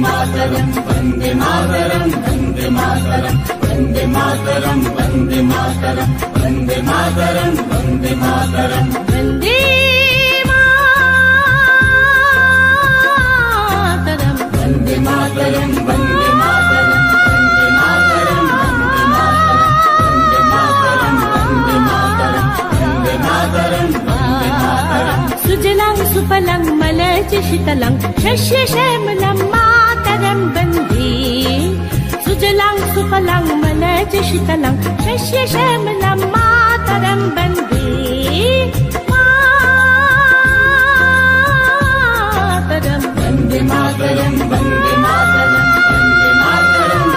मातरम वंदे मातरम वंदे मातरम वंदे मातरम वंदे मातरम वंदे मातरम वंदे मातरम वंदे मातरम वंदे मातरम वंदे मातरम वंदे मातरम वंदे मातरम वंदे मातरम वंदे मातरम सुजलां सुफलां मलयज शीतलां शस्य श्यामलां मातरं वन्दे सुजलां सुफलां मलयज शीतलां शस्य श्यामलां मातरं वन्दे मातरं वंदे मातरम वंदे मातरम वंदे मातरम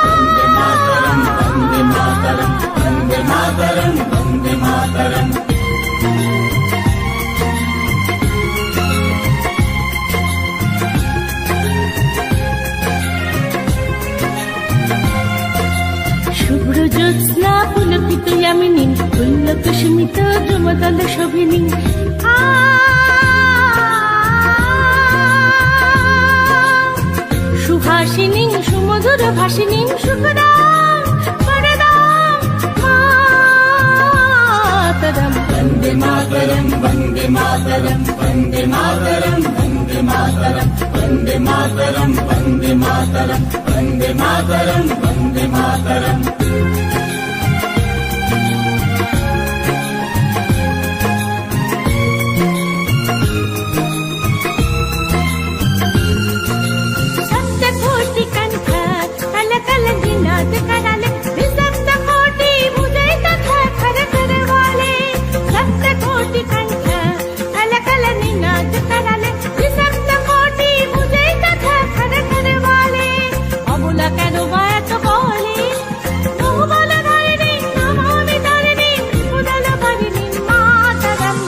वंदे मातरम वंदे मातरम वंदे मातरम वंदे मातरम শুভ্র জ্যোৎস্না পুলকিত ইয়ামিনী পুল্লক স্মিত দ্রুমদল শোভিনী সুহাসিনী সুমধুর ভাসিনী সুখদাং বরদাং মাতরম वंदे मातरम वंदे मातरम वंदे मातरम वंदे मातरम वंदे मातरम वंदे मातरम वंदे मातरम वंदे मातरम सप्तकोटि कंठ कल कल गिनाद कराले विसप्त कोटि मुझे तथा खर खर वाले सप्तकोटि कंठ कल कल गिनाद कराले विसप्त कोटि मुझे तथा खर खर वाले अबुला केनो बात बोले बहुबल धारिणी नमामि धारिणी उदल भरिणी मातरं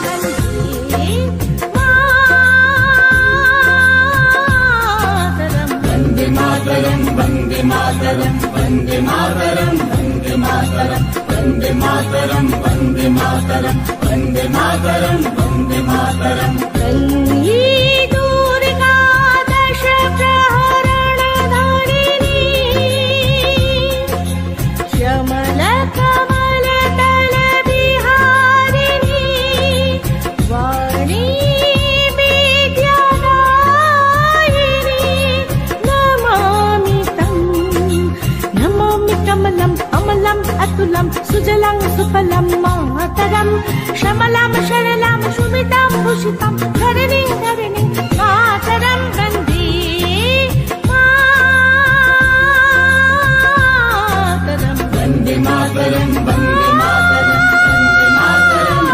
वन्दे मातरं वंदे मातरम वंदे मातरम वंदे मातरम वंदे मातरम वंदे मातरम वंदे मातरम वंदे मातरम वन्दे दुर्गा दश प्रहरणधारिणी श्यामल कमल दल विहारिणी वाणी विद्यादायिनी नमामि कमलम् अमलम् अतुलं सुजलां सुफलं मातरं श्यामलां शरलां शुभितां भूषितां धरणीं धरणीं मातरं वन्दे मातरं वंदे मातरम वंदे मातरम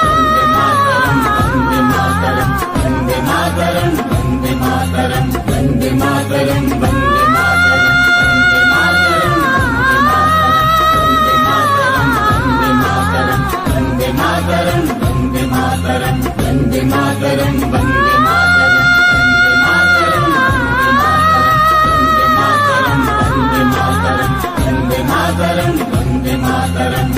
वंदे मातरम वंदे मातरम वंदे मातरम वंदे मातरम वंदे मातरम वंदे मातरम वंदे मातरम वंदे मातरम वंदे मातरम वंदे मातरम वंदे मातरम वंदे मातरम वंदे मातरम वंदे मातरम वंदे मातरम वंदे मातरम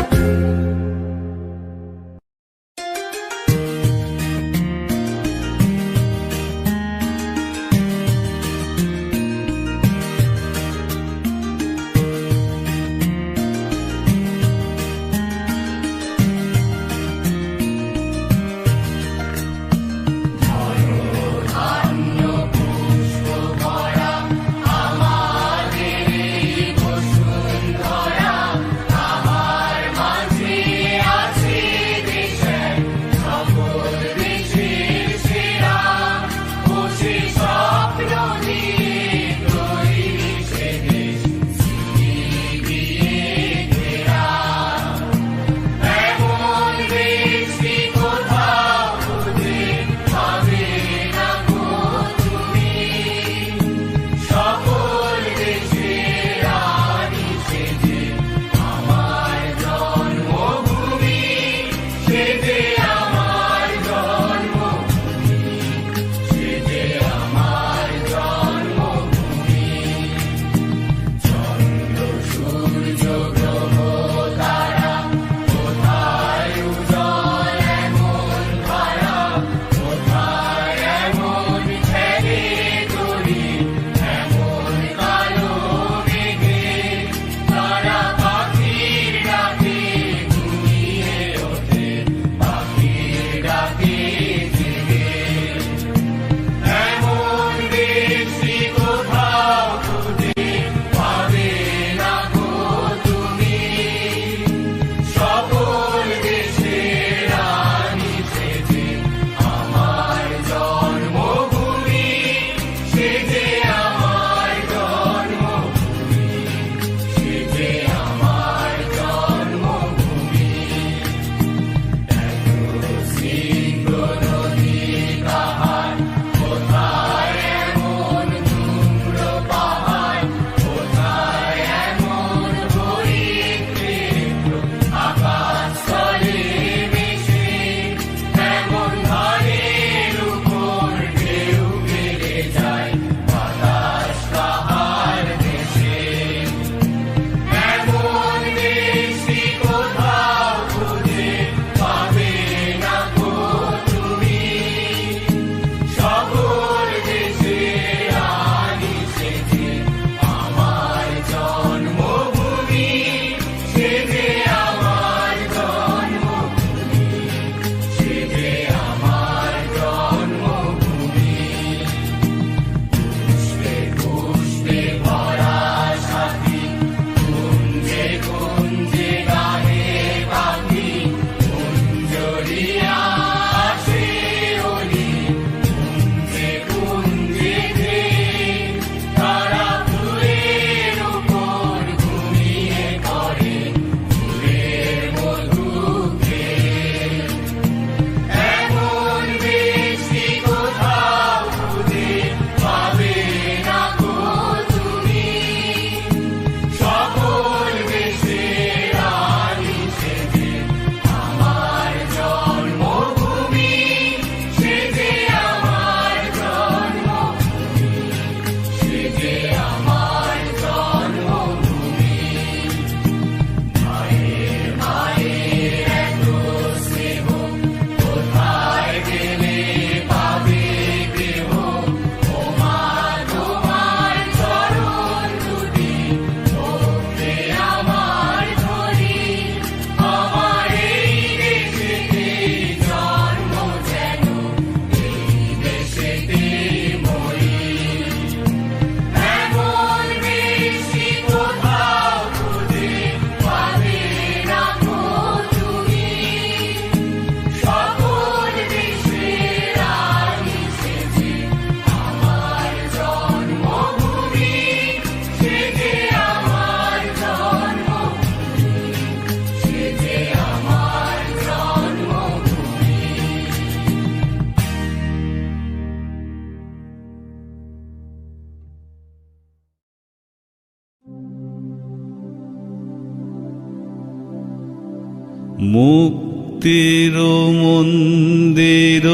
মুক্তির মন্দির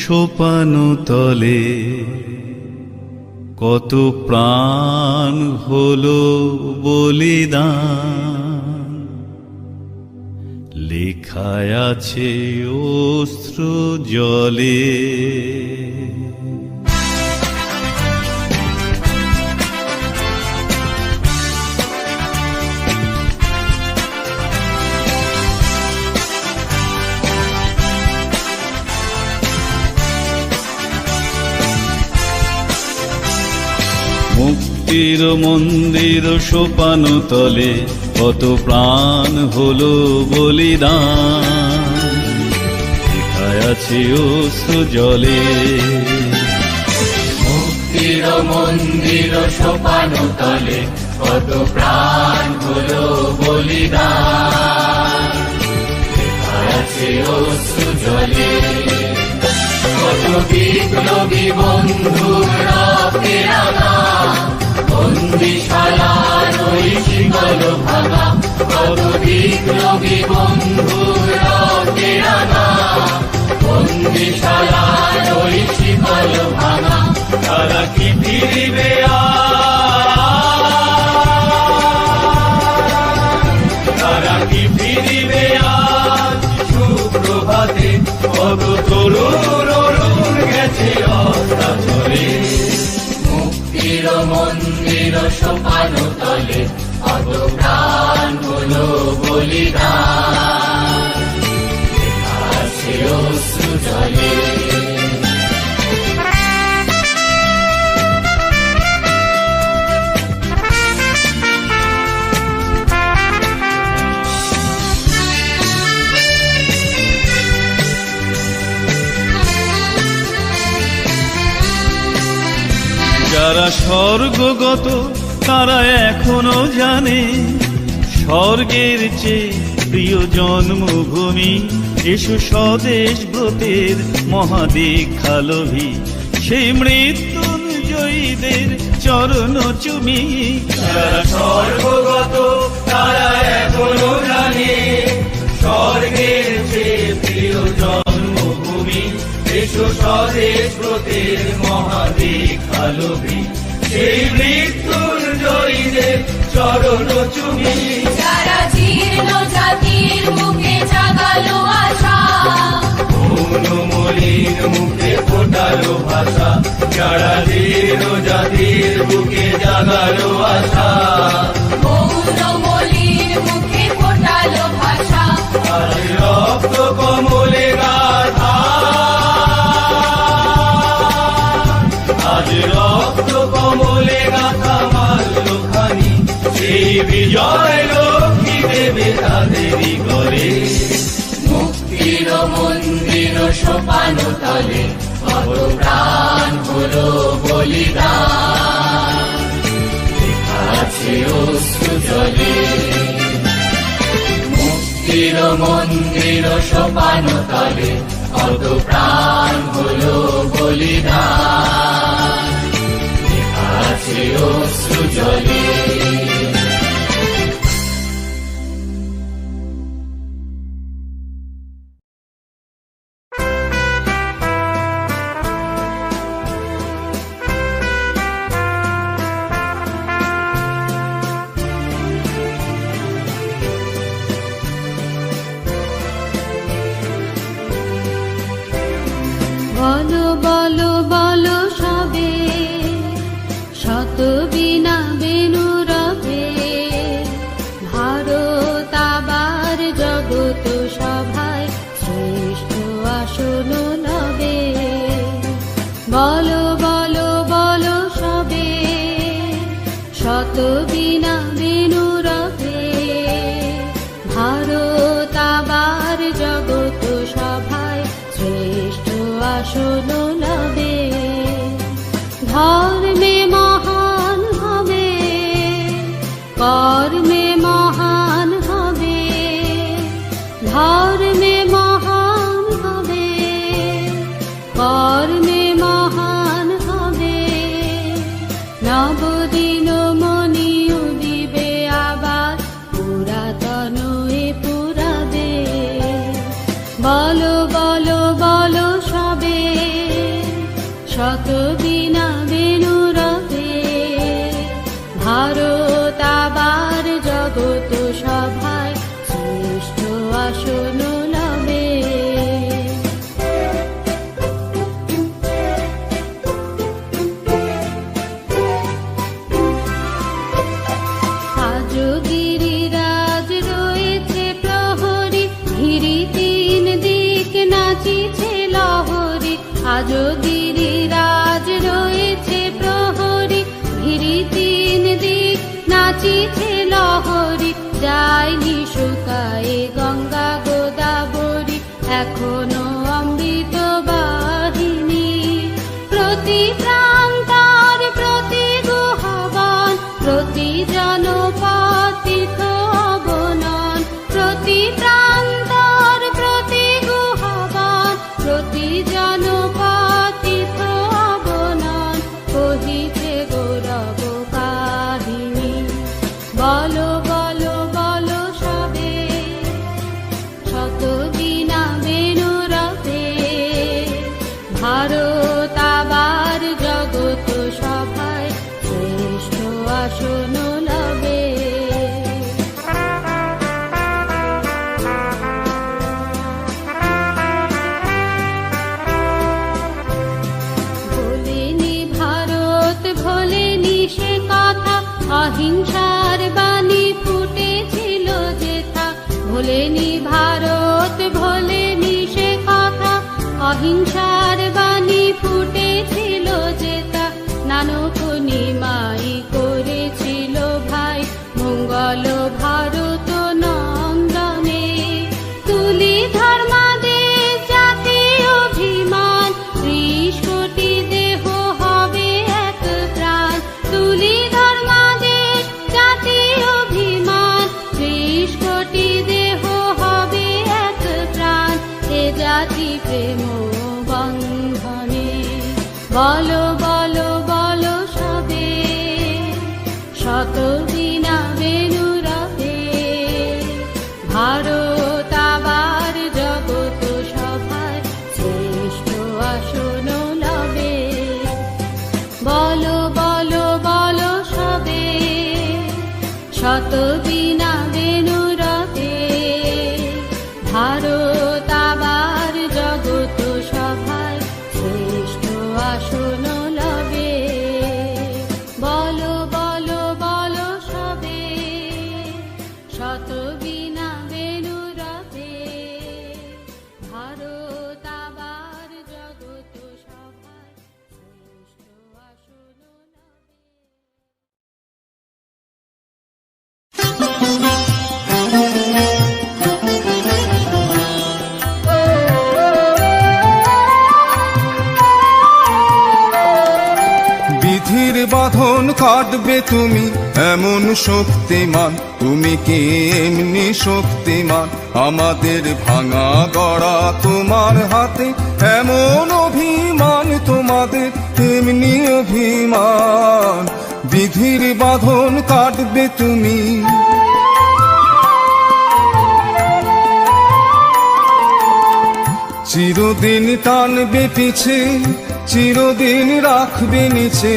সোপান তলে কত প্রাণ হলো বলিদান, লেখায় আছে অশ্র জলে। মুক্তির মন্দির সোপান তলে কত প্রাণ হলো বলিদান, লেখায় আছে অশ্র জলে। মুক্তির মন্দির সোপান তলে কত প্রাণ হলো বলিদান, লেখায় আছে অশ্র জলে। কত বিপ্লবী বন্ধুর রক্তে রাঙা বন্দিশালার ওই শিকল ভাঙা, কত বিপ্লবী বন্ধুর রক্তে রাঙা বন্দিশালার ওই শিকল ভাঙা। তারা কি ফিরিবে তারা কি ফিরিবে আজ সুপ্রভাতে, কত তরুণ গেছে অস্তাচলে। মুক্তির মন্দির সোপান তলে কত প্রাণ হলো বলিদান, লেখা আছে অশ্র জলে। যারা স্বর্গগত তারা এখনো জানে, স্বর্গের চেয়ে প্রিয় জন্মভূমি। এসো স্বদেশ ব্রতের মহাদীক্ষালোভী, সেই মৃত্যুঞ্জয়ীদের চরণ চুমি। যারা স্বর্গগত তারা এখনো জানে, স্বর্গের চেয়ে প্রিয় জন্মভূমি। এসো স্বদেশ ব্রতের মহাদীক্ষালোভী, সেই মৃত্যুঞ্জয়ীদের চরণ চুমি। যারা জীর্ণ জাতির মুখে জাগালো আশা, মৌনমলির মুখে ফোটালো ভাষা। যারা জীর্ণ জাতির বুকে জাগালো আশা, মৌনমলির মুখে ফোটালো ভাষা। আজ রক্ত কমলে গাথা, আজ রক্ত কমলে গাথা মাল্যখানি, সেই বিজয় লক্ষ্মী দেবে তাদেরই ঘরে। মুক্তির মন্দির সোপান তলে কত প্রাণ হলো বলিদান, লেখা আছে অশ্র জলে। মুক্তির মন্দির সোপান তলে কত প্রাণ হলো বলিদান, লেখা আছে অশ্র জলে। বলো বলো বলো সবে, শত বিনা বেনু রবে। ভারত আবার জগত সভায় শ্রেষ্ঠ আসন লবে। বলো বলো বলো সবে, শত বিনা বেনু রবে। ভারত আবার জগত সভায় শ্রেষ্ঠ আসন লবে। ধর্মে মহান হবে, কর্মে মহান হবে। ধর্মে মহান হবে, বলো বলো বলো সবে, শত বীণা বেণু রবে, ভারত আবার জগত সভায় শ্রেষ্ঠ আসন লবে। আজ গিরিরাজ রয়েছে প্রহরী, ঘিরি তিন দিক নাচিছে লহরী। আজ গিরিরাজ রয়েছে প্রহরী, ঘিরি তিন দিক নাচিছে লহরী। যায়নি শুকায়ে গঙ্গা গোদাবরী, এখনো অমৃত বাহিনী। প্রতি প্রান্তর প্রতি গুহবন, প্রতি জনপদ তীর্থ অবনন। প্রতি প্রান্তর প্রতি গুহবন, প্রতি জনপদ তীর্থ অবনন। কহিছে গৌরব কাহিনী, বলো বলো বলো সবে, শত বীণা বেণু রবে, ভারত আবার জগত সভায় শ্রেষ্ঠ আসন লবে। ভোলেনি ভারত ভোলেনি সে কথা, অহিংসার বাণী ফুটেছিল যেথা। ভোলেনি ভারত ভোলেনি সে কথা, অহিংসার বাণী ফুটেছিল যেথা। নানক নিমাই করেছিল ভাই মঙ্গল ভারত নন্দনে। তুলি ধর্মাদেশ জাতীয় অভিমান, 30 কোটি দেহ হবে এক প্রাণ। তুলি ধর্মাদেশ জাতীয় অভিমান, 30 কোটি দেহ হবে এক প্রাণ। এ জাতি প্রেম বন্ধনে, বলো বলো বলো সবে, শত বীণা বেণু রবে, ভারত আবার জগত সভায় শ্রেষ্ঠ আসন লবে। বলো বলো বলো সবে, শত বীণা বেণু রবে, ভারত আবার জগত সভায় শ্রেষ্ঠ আসন লবে। বলো বলো বলো সবে, শত বীণা বেণু রবে, ভারত আবার জগত সভায় শ্রেষ্ঠ আসন লবে। বিধির বাঁধন কাটবে তুমি এমন শক্তিমান, তুমি কি এমনি শক্তিমান? আমাদের ভাঙা গড়া তোমার হাতে, এমন অভিমান তোমাদের এমনি অভিমান। বিধির বাঁধন কাটবে তুমি, চিরদিন টানবে পিছে, চিরদিন রাখবে নিচে।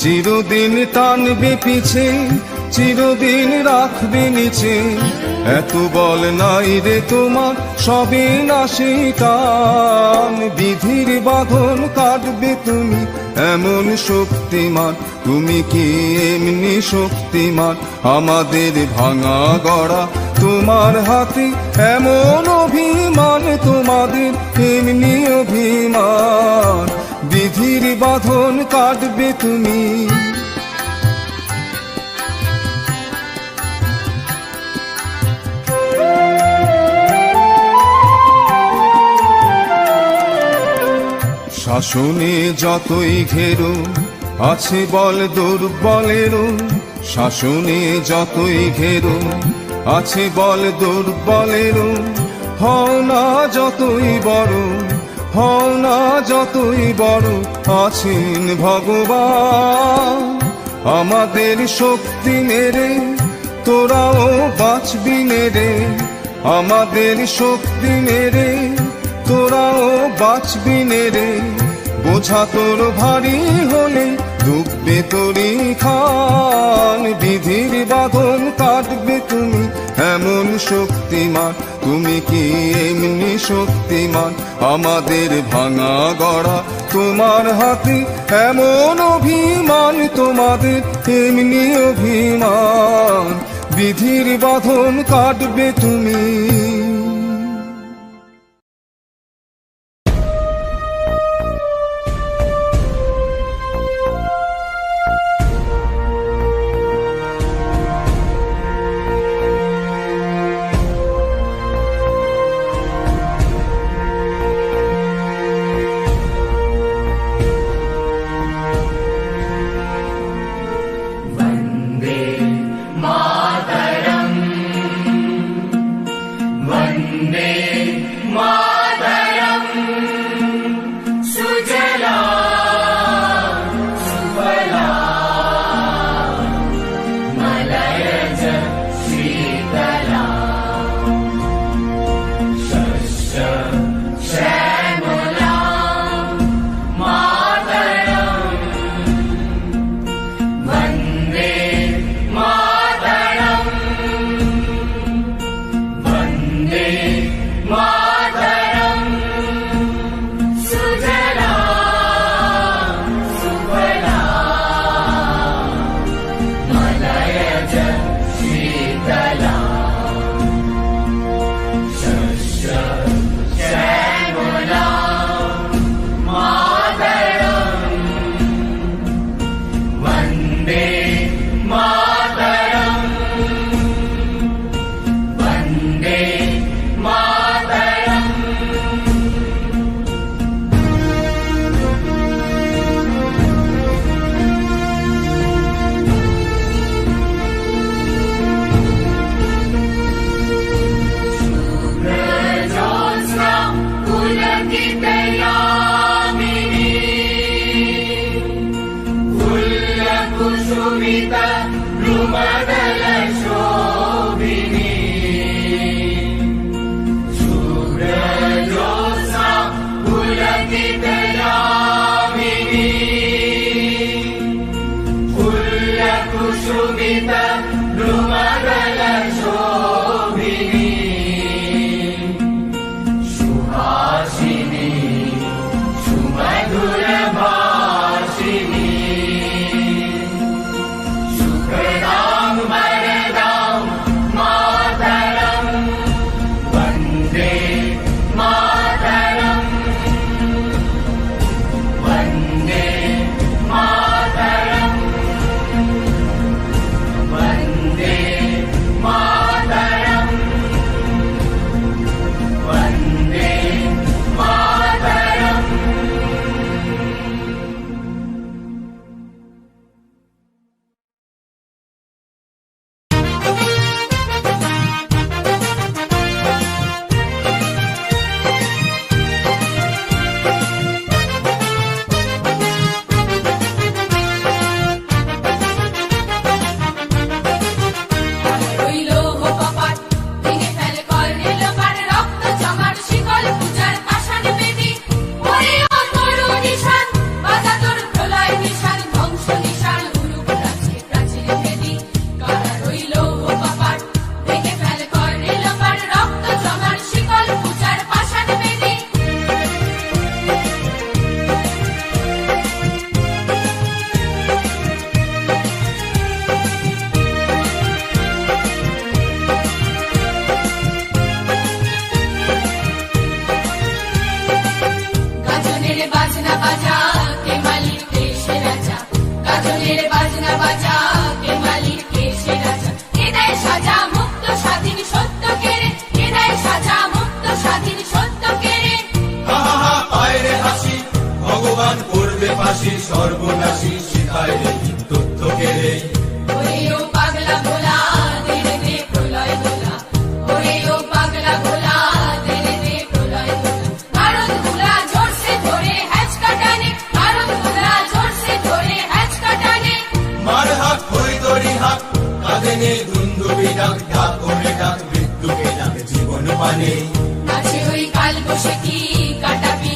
চিরদিন টানবে পিছে, চিরদিন রাখবে নিচে। এত বল নাই রে তোমার, সবে নাশি টান। বিধির বাঁধন কাটবে তুমি এমন শক্তিমান, তুমি কি এমনি শক্তিমান? আমাদের ভাঙা গড়া তোমার হাতে, এমন অভিমান তোমাদের এমনি অভিমান। বিধির বাঁধন কাটবে তুমি, শাসনে যতই ঘেরো আছে বল দুর্বলেরও। শাসনে যতই ঘেরো আছে বল দুর্বলেরও। হও না যতই বড়, হও না যতই বড়, আছেন ভগবান। আমাদের শক্তি মেরে তোরাও বাঁচবি মেরে, আমাদের শক্তি মেরে বাঁচবি নে রে, বোঝা তোর ভারী হলে ডুববে তোরি খান। বিধির বাঁধন কাটবে তুমি এমন শক্তিমান, তুমি কি এমনি শক্তিমান? আমাদের ভাঙা গড়া তোমার হাতে এমন অভিমান, তোমাদের এমনি অভিমান। বিধির বাঁধন কাটবে তুমি। সর্বনাশী শিখায় রে তথ্য কেড়ে। ওরে ও পাগলা ভোলা দেরে দে প্রলয় দোলা, ওরে ও পাগলা ভোলা দেরে দে প্রলয় দোলা। ভারত ভোলা জোর সে ধরে হ্যাচ কাটানে, ভারত ভোলা জোর সে ধরে হ্যাচ কাটানে। মার হাত হই দড়ি হাত কাঁধে নে দুন্দুবি ডাক, ডাক করে ডাক মৃত্যুকে ডাক জীবন মানে। আছে ওই কাল বসে কি কাটাবি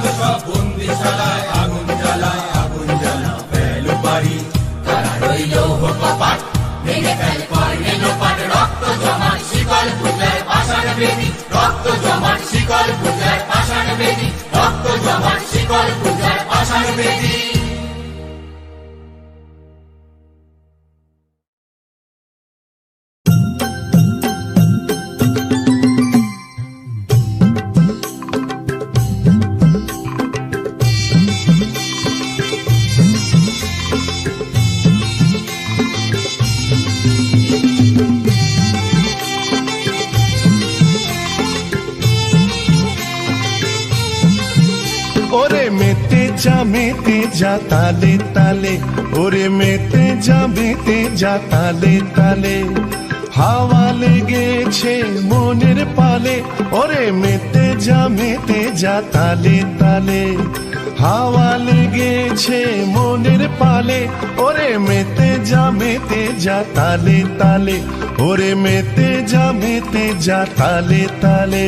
রক্ত সব বন্দিশালায় আগুন জ্বালায় আগুন জ্বালা ফেল বাড়ি তারা রইল কপাট ভেঙে ফেল কর্ণে লোপাট রক্ত জমাট শিকল পুজলার পাষাণ বেদি রক্ত জমাট শিকল পুজলার পাষাণ বেদি রক্ত জমাট শিকল পুজলার পাষাণ বেদি ওরে মেতে যা তালে তালে ওরে মেতে যা তালে তালে হাওয়া লেগেছে মনের পালে ওরে মেতে যা তালে তালে হাওয়া লেগেছে মনের পালে ওরে মেতে যা তালে তালে ওরে মেতে যা তালে তালে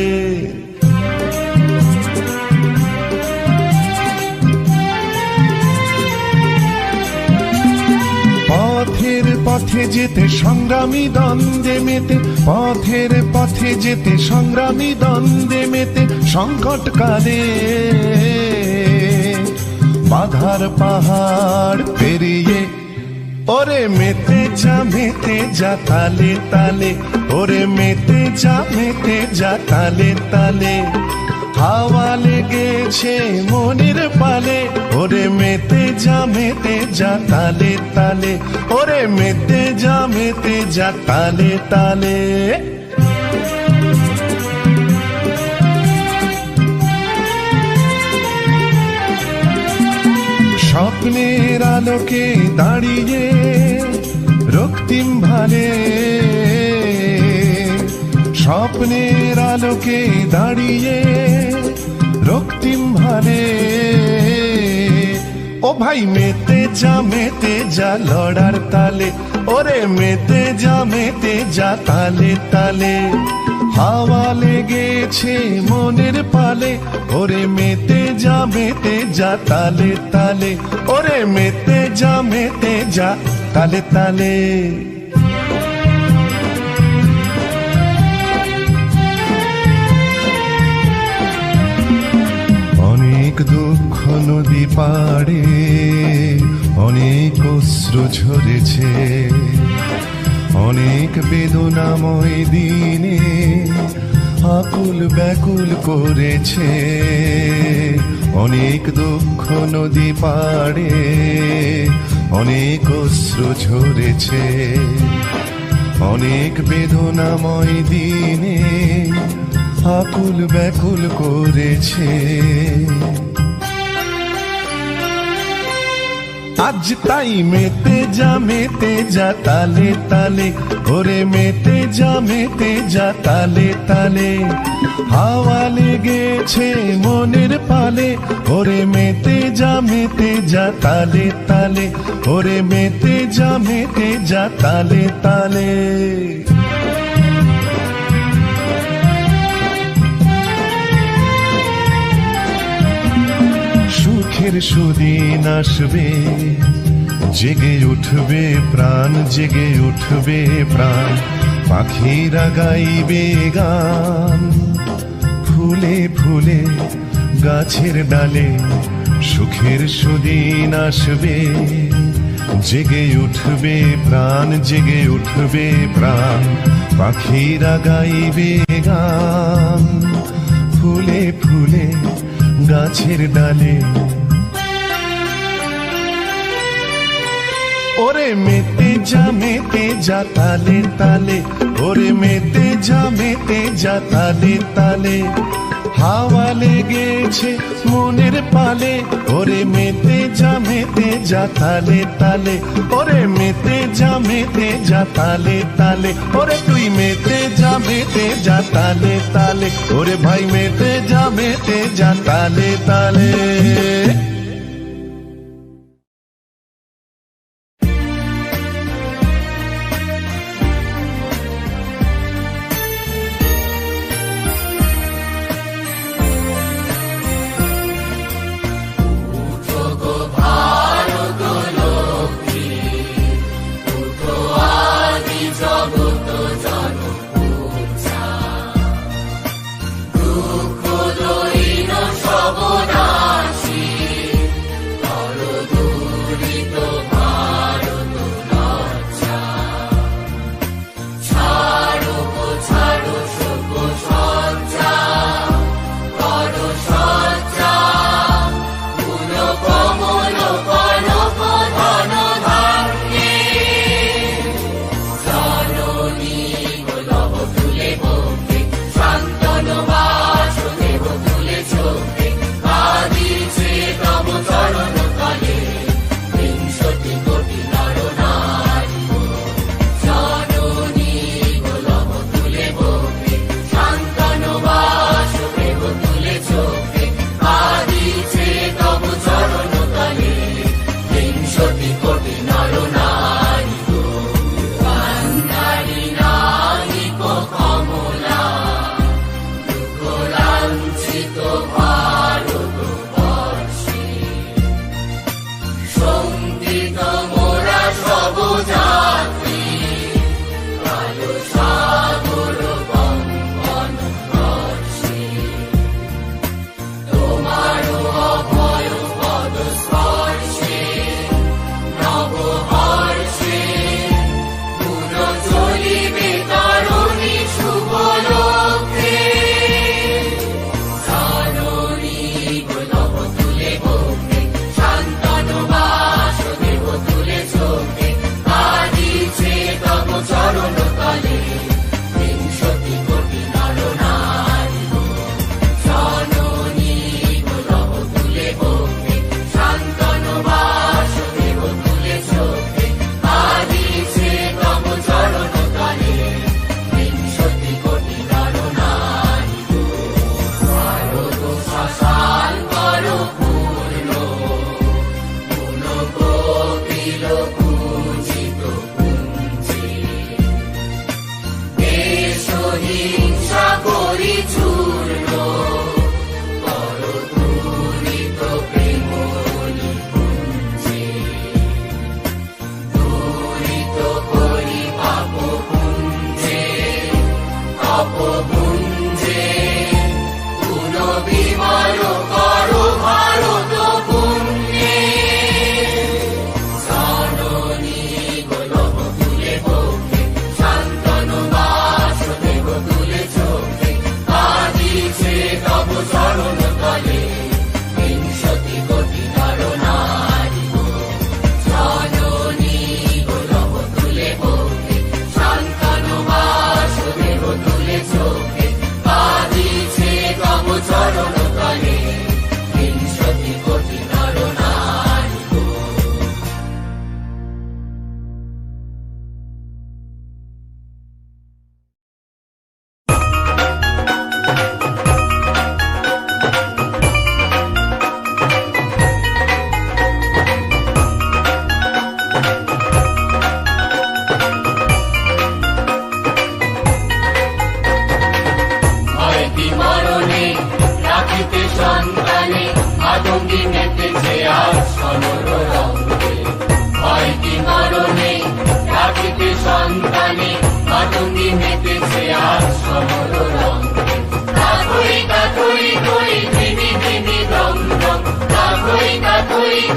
পথে যেতে সংগ্রামী দ্বন্দ্বে মেতে পথের পথে যেতে সংগ্রামী দ্বন্দ্বে মেতে সংকটকালে বাধার পাহাড় পেরিয়ে ওরে মেতে যা তালে তালে ওরে মেতে যা তালে তালে হাওয়া লেগেছে মনের পালে ওরে মেতে যা তালে তালে ওরে মেতে যা তালে তালে স্বপ্নের আলোকে দাঁড়িয়ে রক্তিম ভালে স্বপ্নের আলোকে দাঁড়িয়ে রক্তিম ভালে ও ভাই মেতে যা লড়ার তালে ওরে মেতে যা তালে তালে হাওয়া লেগেছে মনের পালে ওরে মেতে যা তালে তালে ওরে মেতে যা তালে তালে অনেক দুঃখ নদী পাড়ে অনেক অশ্রু ঝরেছে অনেক বেদনাময় দিনে আকুল ব্যাকুল করেছে অনেক দুঃখ নদী পাড়ে অনেক অশ্রু ঝরেছে অনেক বেদনাময় দিনে আকুল ব্যাকুল করেছে আজ তাই মেতে যা তালে তালে ওরে মেতে যা তালে তালে হাওয়া লেগেছে মনের পালে ওরে মেতে যা তালে তালে ওরে মেতে যা তালে তালে সুখের সুদিন আসবে জেগে উঠবে প্রাণ জেগে উঠবে প্রাণ পাখিরা গাইবে গান ফুলে ফুলে গাছের ডালে সুখের সুদিন আসবে জেগে উঠবে প্রাণ জেগে উঠবে প্রাণ পাখিরা গাইবে গান ফুলে ফুলে গাছের ডালে ওরে মেতে যা তালে তালে ওরে মেতে যা তালে তালে হাওয়া লেগেছে মনের পালে ওরে মেতে যা তালে তালে ওরে মেতে যা তালে তালে ওরে তুই মেতে যা তালে তালে ওরে ভাই মেতে যা তালে তালে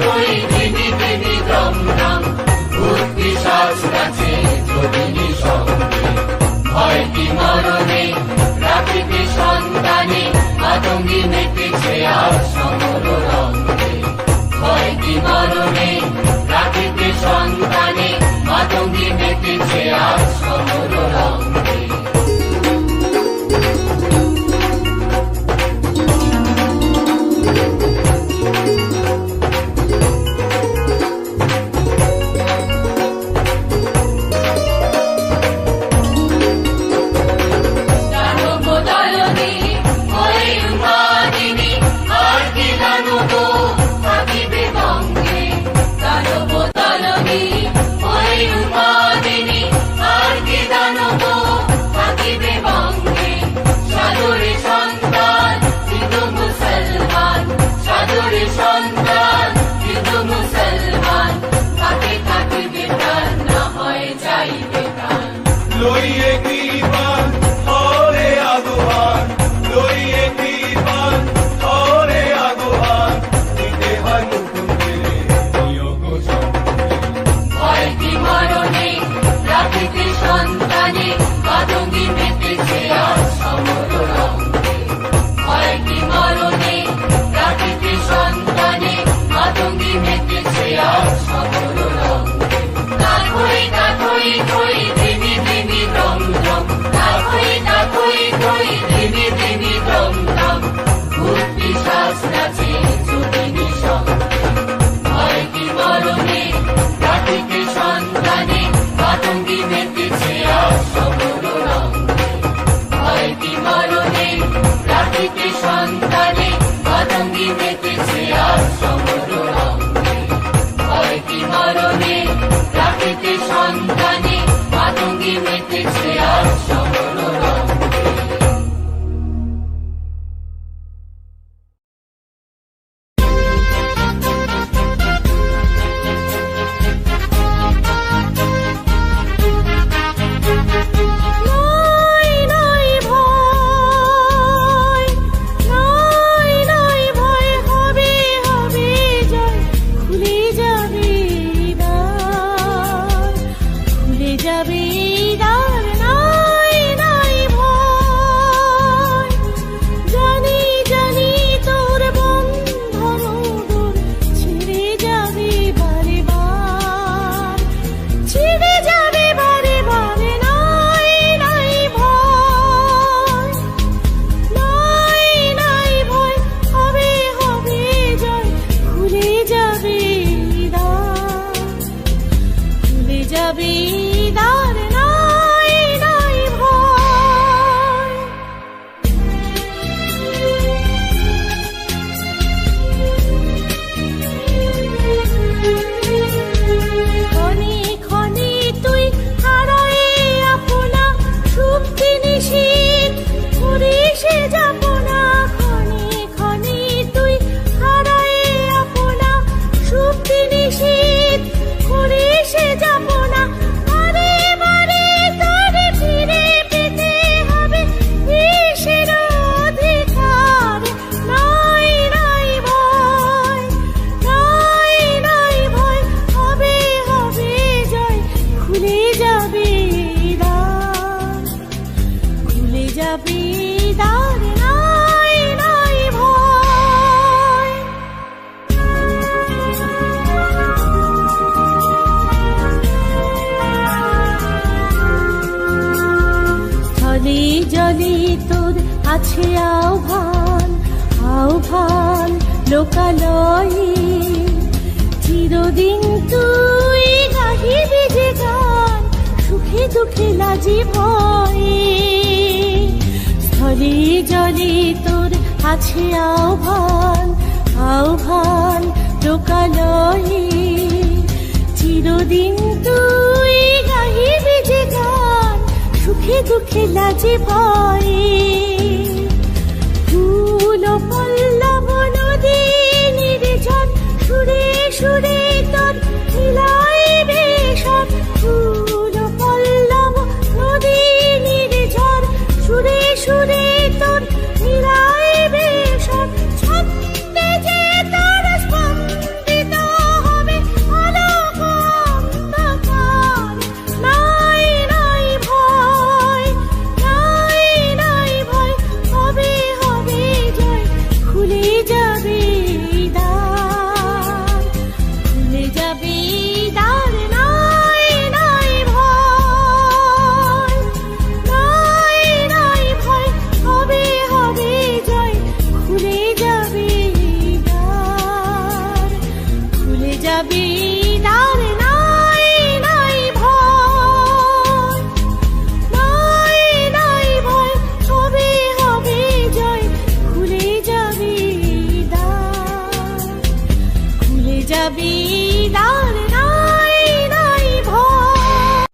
থই ধিমি ধিমি দ্রম দ্রম ভূত পিশাচ নাচে যোগিনী সঙ্গে ভয় কি মরণে রাখিতে সন্তানে মাতঙ্গী মেতেছে আর সমর রঙ্গে ভয় কি মরণে রাখিতে সন্তানে মাতঙ্গী মেতেছে আর সমর রঙ্গে লইয়ে কিবান হরে আদোহান লইয়ে কিবান হরে আদোহান দিতে হয় নতুন দিলে নিয়োগ ভয় কি মরণে রাখিতে সন্তানে মাতঙ্গী মেতেছে আর সমর রঙ্গে ভয় কি মরণে রাখিতে সন্তানে মাতঙ্গী মেতেছে আর সমর রঙ্গে তাথই তাথই থই ধিমি ধিমি দ্রম দ্রম তাথই তাথই থই ধিমি ধিমি দ্রম দ্রম ভূত পিশাচ নাচে যোগিনী সঙ্গে ভয় কি মরণে রাখিতে সন্তানে মাতঙ্গী মেতেছে আর সমর রঙ্গে ভয় কি মরণে রাখিতে সন্তানে মাতঙ্গী মেতেছে আর সমর রঙ্গে ভয় কি মরণে রাখিতে সন্তানে মাতঙ্গী মেতেছে আর সমর রঙ্গে নাই নাই ভয় নাই নাই ভয় হবে হবে জয় খুলে যাবে দ্বার খুলে যাবে দ্বার নাই নাই ভয় জানি জানি তোর বন্ধন দূর ছিঁড়ে যাবে বারে বার ছিঁড়ে যাবে বারে বারে নাই নাই ভয় নাই নাই ভয় হবে হবে জয় খুলে যাবে দ্বার খুলে যাবে দ্বার নাই নাই ভয় ক্ষণে ক্ষণে তুই হারায়ে আপনা সুপ্তি নিশীথ ঘুরে সে যাপনা ক্ষণে ক্ষণে তুই হারায়ে আপনা সুপ্তি নিশীথ ঘুরে সে যাপনা বারে বারে তারে ফিরে পেতে হবে ঈশের অধিকার নাই নাই ভয় নাই নাই ভয় হবে হবে জয় খুলে যাবে দ্বার খুলে যাবে দ্বার নাই নাই ভয় স্থলে জলে তোর আছে আহ্বান আহ্বান লোকালয়ে চিরদিন তুই গাহিবি যে গান সুখে দুঃখে লাজি ভয়ে স্থলে জলে তোর আছে আহ্বান আহ্বান লোকালয়ে চিরদিন তুই গাহিবি যে গান সুখে দুঃখে লাজে ভয়ে